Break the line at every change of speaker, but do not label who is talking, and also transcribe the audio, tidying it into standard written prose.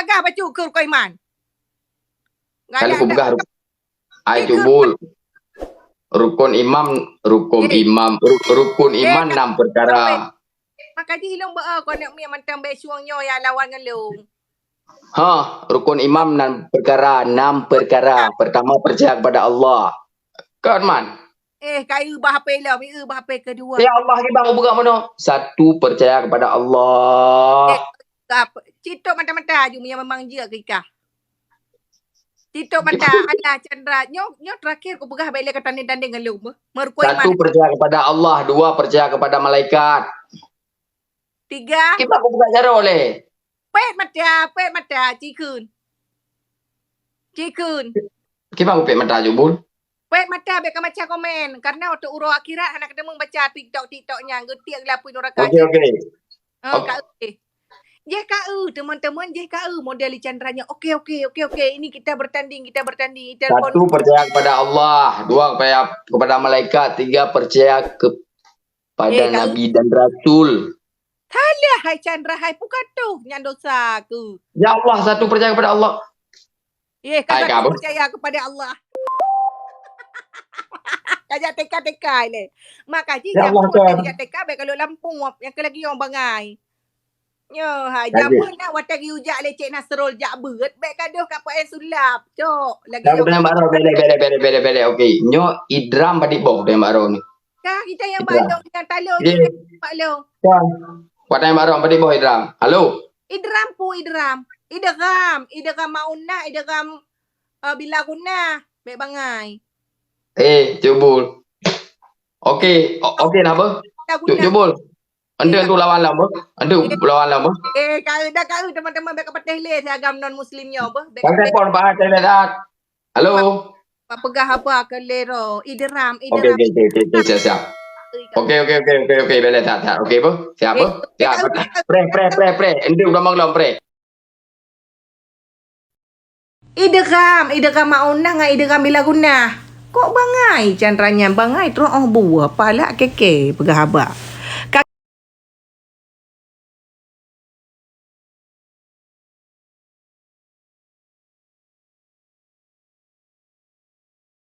pegah baca rukun iman.
Kali ku pegah ai cubul. Rukun iman 6 perkara.
Maka di hilong ba kau nak mi mantang be suangnya ya lawan dengan lu.
Rukun imam 6 perkara. Pertama percaya kepada Allah. Kan man?
Kayu bah apa lah, mi bah apa kedua.
Ya Allah ni bang buka mana? 1 percaya kepada Allah.
Citok mata-mata ju yang memang dia kikah. Citok mata ada Chandra. Nyo terakhir ku pegah balik ke tanding-tanding dengan lu. Merukun iman.
1 percaya kepada Allah, 2 percaya kepada malaikat.
3
Kita aku buka cara oleh.
Pet mata, cikun.
Kita aku pet mata jubul.
Pet mata beka macam komen. Karena waktu urut akhirat anak ketemu baca TikTok-nya. Gerti yang lapui neraka.
Okey.
JKU, teman-teman JKU model Chandranya. Okey. Ini kita bertanding.
1 percaya kepada Allah, 2 percaya kepada malaikat, 3 percaya kepada Nabi dan Rasul.
Halah, hai Chandra, hai bukan tu yang dosa aku.
Ya Allah, 1 percaya kepada Allah.
Kalau percaya kepada Allah. Kajak teka ni. Maka
ya Allah kan.
Kajak teka baik kalau Lampung yang ke lagi orang bangai. Jamun nak watagi ujak lecek Nasrul jak beut baik kadoh kat Pak Sulap. Cok, lagi
aku yang baru bere. Okey. Nyo idram padi boh yang baru ni.
Kah kita yang balong yang talong balong.
Kan. Buat yang baru padi boh idram. Halo.
Idram. Idram mauna, idram bila guna baik bangai.
Jubul. Okey apa? Jubul. Anda tu lawan lah apa?
Kau teman-teman baik patah le agam non muslimnya apa?
Bang telefon Pak Teledat. Halo.
Pak pegah apa ke lero? Idram.
Okey, siap. Okey, boleh tak. Okey apa? Siapa? Siap. Pre. Anda udah maglom pre.
Idram mauna ngai idram bila guna. Kok bangai Chandranya bangai terus buah pala keke pegah abah.